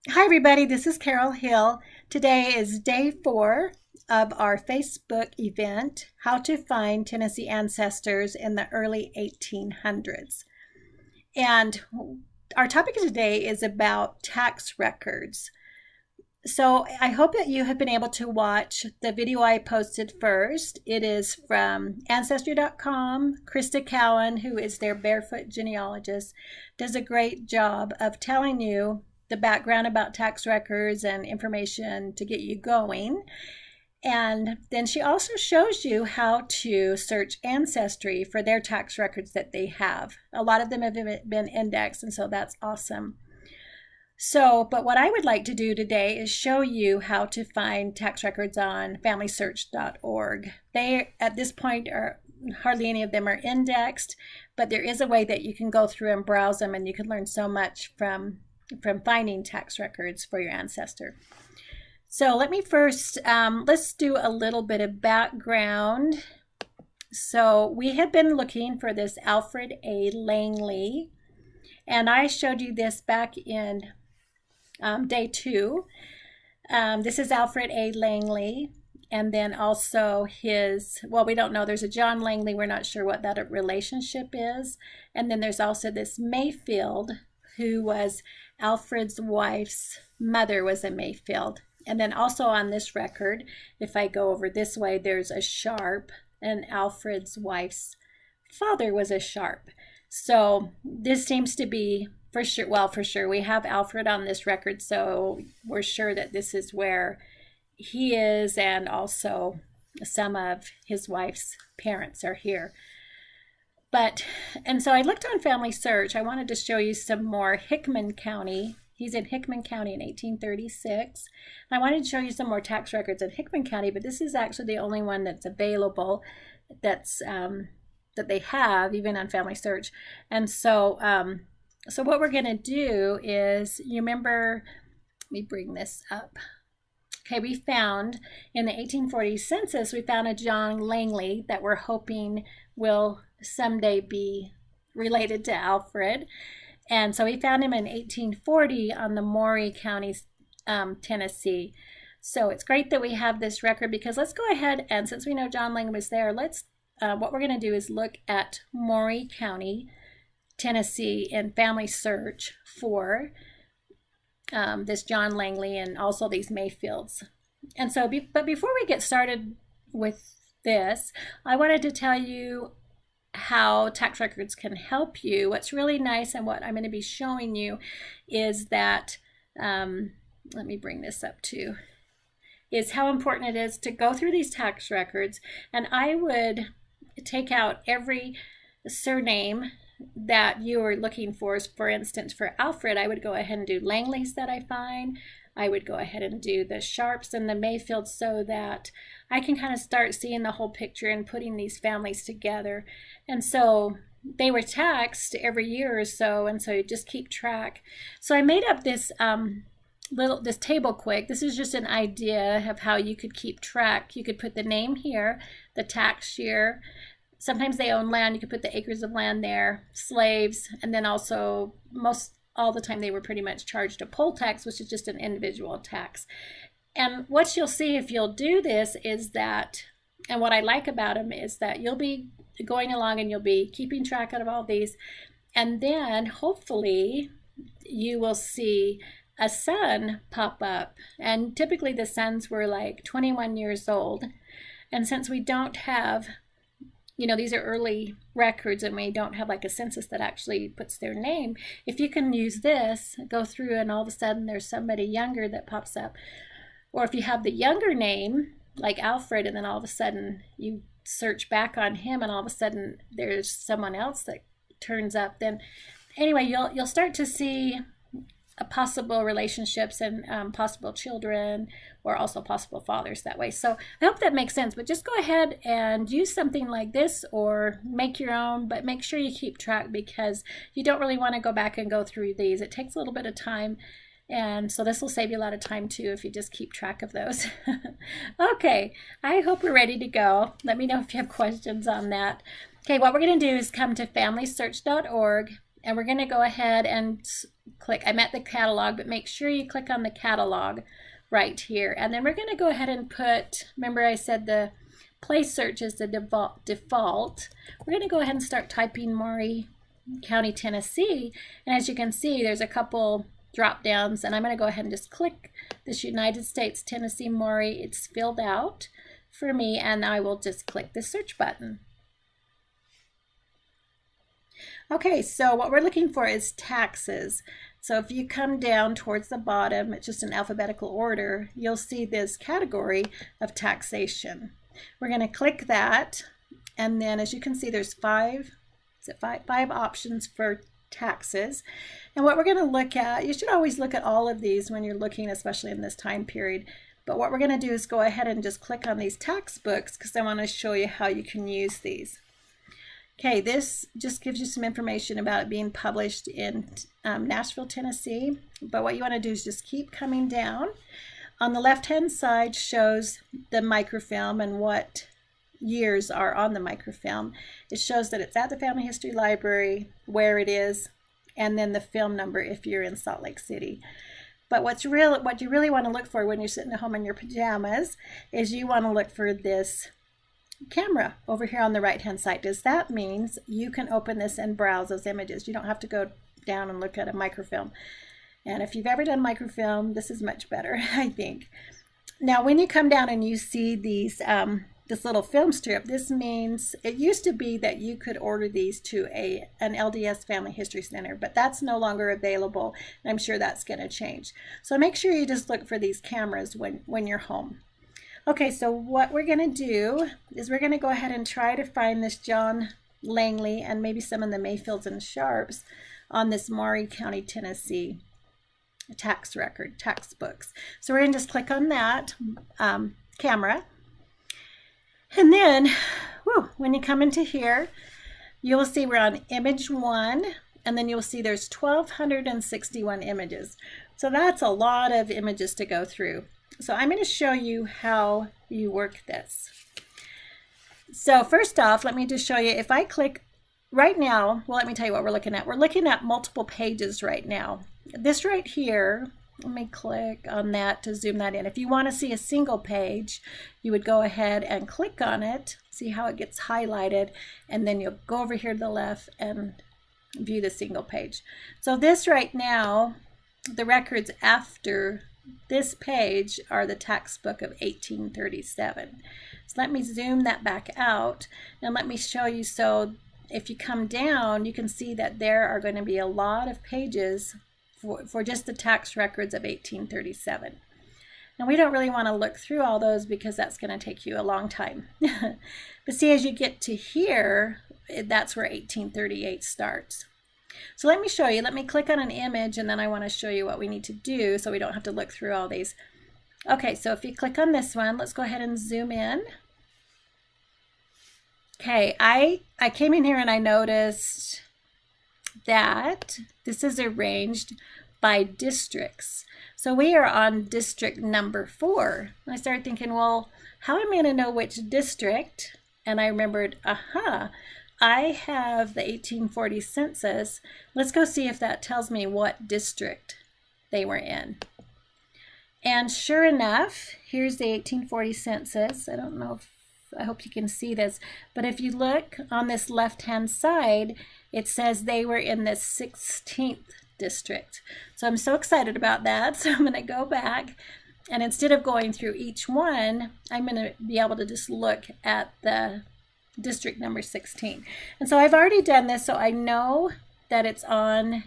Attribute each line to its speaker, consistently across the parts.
Speaker 1: Hi, everybody. This is Carol Hill. Today is day 4 of our Facebook event, How to Find Tennessee Ancestors in the Early 1800s. And our topic today is about tax records. So I hope that you have been able to watch the video I posted first. It is from Ancestry.com. Krista Cowan, who is their barefoot genealogist, does a great job of telling you the background about tax records and information to get you going. And then she also shows you how to search Ancestry for their tax records that they have. A lot of them have been indexed, and so that's awesome. But what I would like to do today is show you how to find tax records on FamilySearch.org. They, at this point, are hardly any of them are indexed, but there is a way that you can go through and browse them, and you can learn so much from finding tax records for your ancestor. So let me first, let's do a little bit of background. So we have been looking for this Alfred A. Langley, and I showed you this back in day 2. This is Alfred A. Langley, and then also we don't know, there's a John Langley, we're not sure what that relationship is. And then there's also this Mayfield, who was Alfred's wife's mother was a Mayfield. And then also on this record, if I go over this way, there's a Sharp, and Alfred's wife's father was a Sharp. So this seems to be for sure. We have Alfred on this record, so we're sure that this is where he is, and also some of his wife's parents are here. And so I looked on FamilySearch. I wanted to show you some more Hickman County. He's in Hickman County in 1836. I wanted to show you some more tax records in Hickman County, but this is actually the only one that's available that they have, even on FamilySearch. And so what we're going to do is, you remember, let me bring this up. Okay, we found in the 1840 census, we found a John Langley that we're hoping will someday be related to Alfred. And so we found him in 1840 on the Maury County, Tennessee. So it's great that we have this record, because let's go ahead, and since we know John Langley was there, what we're going to do is look at Maury County, Tennessee in FamilySearch for this John Langley and also these Mayfields. And so, but before we get started with this, I wanted to tell you how tax records can help you. What's really nice, and what I'm going to be showing you, is that, let me bring this up too, is how important it is to go through these tax records. And I would take out every surname that you are looking for instance, for Alfred, I would go ahead and do Langleys that I find. I would go ahead and do the Sharps and the Mayfields, so that I can kind of start seeing the whole picture and putting these families together. And so they were taxed every year or so, and so you just keep track. So I made up this this table quick. This is just an idea of how you could keep track. You could put the name here, the tax year. Sometimes they own land. You could put the acres of land there, slaves, and then also all the time they were pretty much charged a poll tax, which is just an individual tax. And what you'll see if you'll do this is that, and what I like about them is that you'll be going along and you'll be keeping track of all these, and then hopefully you will see a son pop up. And typically the sons were like 21 years old. And since we don't have, these are early records, and we don't have like a census that actually puts their name. If you can use this, go through, and all of a sudden there's somebody younger that pops up. Or if you have the younger name, like Alfred, and then all of a sudden you search back on him, and all of a sudden there's someone else that turns up, then anyway, you'll start to see possible relationships and possible children, or also possible fathers that way. So I hope that makes sense, but just go ahead and use something like this or make your own, but make sure you keep track, because you don't really want to go back and go through these. It takes a little bit of time, and so this will save you a lot of time too if you just keep track of those. Okay, I hope we're ready to go. Let me know if you have questions on that. Okay, what we're going to do is come to FamilySearch.org, and we're going to go ahead and click, I'm at the catalog, but make sure you click on the catalog right here. And then we're going to go ahead and put, remember I said the place search is the default. We're going to go ahead and start typing Maury County, Tennessee. And as you can see, there's a couple drop downs, and I'm going to go ahead and just click this United States, Tennessee, Maury. It's filled out for me, and I will just click the search button. Okay, so what we're looking for is taxes. So if you come down towards the bottom, it's just in alphabetical order, you'll see this category of taxation. We're going to click that, and then as you can see, there's five options for taxes. And what we're going to look at, you should always look at all of these when you're looking, especially in this time period. But what we're going to do is go ahead and just click on these tax books because I want to show you how you can use these. Okay, this just gives you some information about it being published in Nashville, Tennessee. But what you want to do is just keep coming down. On the left-hand side shows the microfilm and what years are on the microfilm. It shows that it's at the Family History Library, where it is, and then the film number if you're in Salt Lake City. But what you really want to look for when you're sitting at home in your pajamas is you want to look for this camera over here on the right hand side. That means you can open this and browse those images. You don't have to go down and look at a microfilm. And if you've ever done microfilm, this is much better, I think. Now when you come down and you see these this little film strip, this means it used to be that you could order these to an LDS Family History Center, but that's no longer available, and I'm sure that's going to change. So make sure you just look for these cameras when you're home. Okay, so what we're going to do is we're going to go ahead and try to find this John Langley and maybe some of the Mayfields and Sharps on this Maury County, Tennessee tax record, tax books. So we're going to just click on that camera. And then when you come into here, you'll see we're on image 1, and then you'll see there's 1,261 images. So that's a lot of images to go through. So I'm going to show you how you work this. So first off, let me just show you, if I click right now, well, let me tell you what we're looking at. We're looking at multiple pages right now. This right here, let me click on that to zoom that in. If you want to see a single page, you would go ahead and click on it, see how it gets highlighted, and then you'll go over here to the left and view the single page. So this right now, the records after this page are the tax book of 1837. So let me zoom that back out and let me show you. So if you come down, you can see that there are going to be a lot of pages for just the tax records of 1837. Now we don't really want to look through all those because that's going to take you a long time. But see, as you get to here, that's where 1838 starts. So let me show you. Let me click on an image, and then I want to show you what we need to do so we don't have to look through all these. Okay, so if you click on this one, let's go ahead and zoom in. Okay, I came in here and I noticed that this is arranged by districts. So we are on district number 4. And I started thinking, well, how am I going to know which district? And I remembered, I have the 1840 census. Let's go see if that tells me what district they were in. And sure enough, here's the 1840 census. I don't know if, I hope you can see this, but if you look on this left-hand side, it says they were in the 16th district. So I'm so excited about that. So I'm going to go back, and instead of going through each one, I'm going to be able to just look at the district number 16. And so I've already done this, so I know that it's on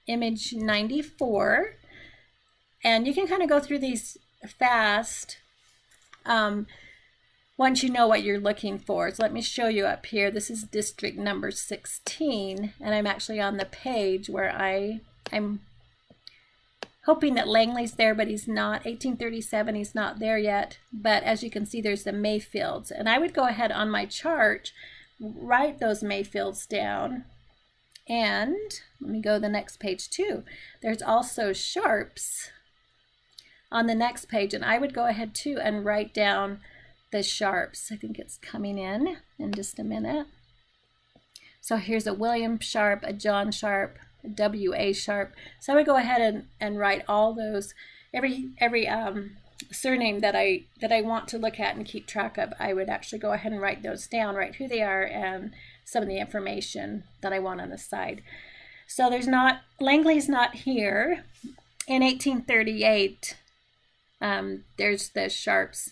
Speaker 1: image 94. And you can kind of go through these fast once you know what you're looking for. So let me show you up here. This is district number 16, and I'm actually on the page where I'm hoping that Langley's there, but he's not. 1837, he's not there yet. But as you can see, there's the Mayfields. And I would go ahead on my chart, write those Mayfields down. And let me go to the next page too. There's also Sharps on the next page. And I would go ahead too and write down the Sharps. I think it's coming in just a minute. So here's a William Sharp, a John Sharp, W.A. Sharp. So I would go ahead and write all those, every surname that I want to look at and keep track of. I would actually go ahead and write those down, write who they are and some of the information that I want on the side. So there's not, Langley's not here. In 1838, there's the Sharps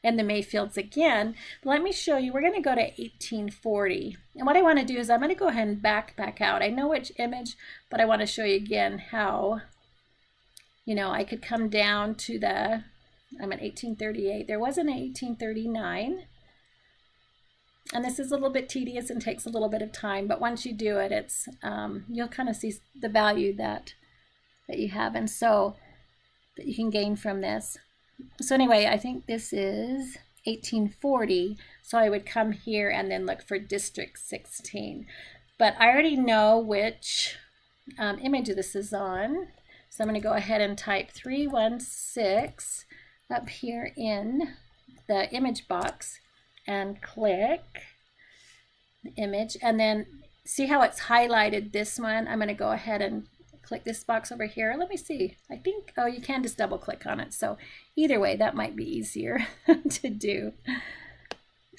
Speaker 1: and the Mayfields again. But let me show you, we're going to go to 1840. And what I want to do is I'm going to go ahead and back out. I know which image, but I want to show you again how, you know, I could come down to the, I'm at 1838. There was an 1839. And this is a little bit tedious and takes a little bit of time, but once you do it, it's you'll kind of see the value that you have, and so that you can gain from this. So anyway, I think this is 1840. So I would come here and then look for District 16. But I already know which image this is on. So I'm going to go ahead and type 316 up here in the image box and click the image. And then see how it's highlighted this one? I'm going to go ahead and click this box over here. Let me see. I think, oh, you can just double click on it. So either way, that might be easier to do.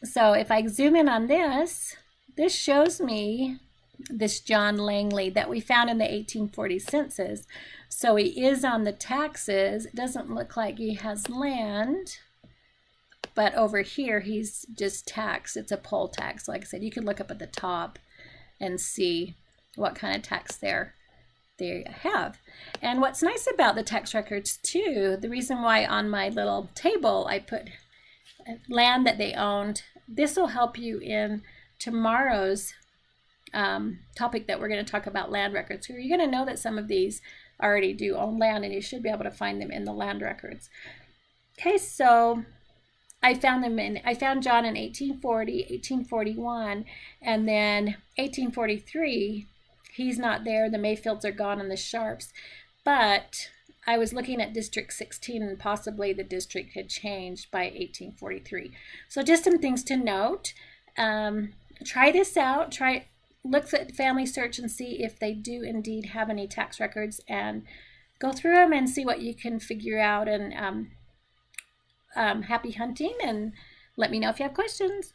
Speaker 1: So if I zoom in on this, this shows me this John Langley that we found in the 1840 census. So he is on the taxes. It doesn't look like he has land, but over here he's just tax. It's a poll tax. Like I said, you can look up at the top and see what kind of tax they have. And what's nice about the tax records too, the reason why on my little table I put land that they owned, this will help you in tomorrow's topic that we're going to talk about, land records. So you're going to know that some of these already do own land, and you should be able to find them in the land records. Okay, so I found John in 1840, 1841, and then 1843. He's not there. The Mayfields are gone and the Sharps. But I was looking at District 16, and possibly the district had changed by 1843. So just some things to note. Try this out. Look at FamilySearch and see if they do indeed have any tax records, and go through them and see what you can figure out. And happy hunting, and let me know if you have questions.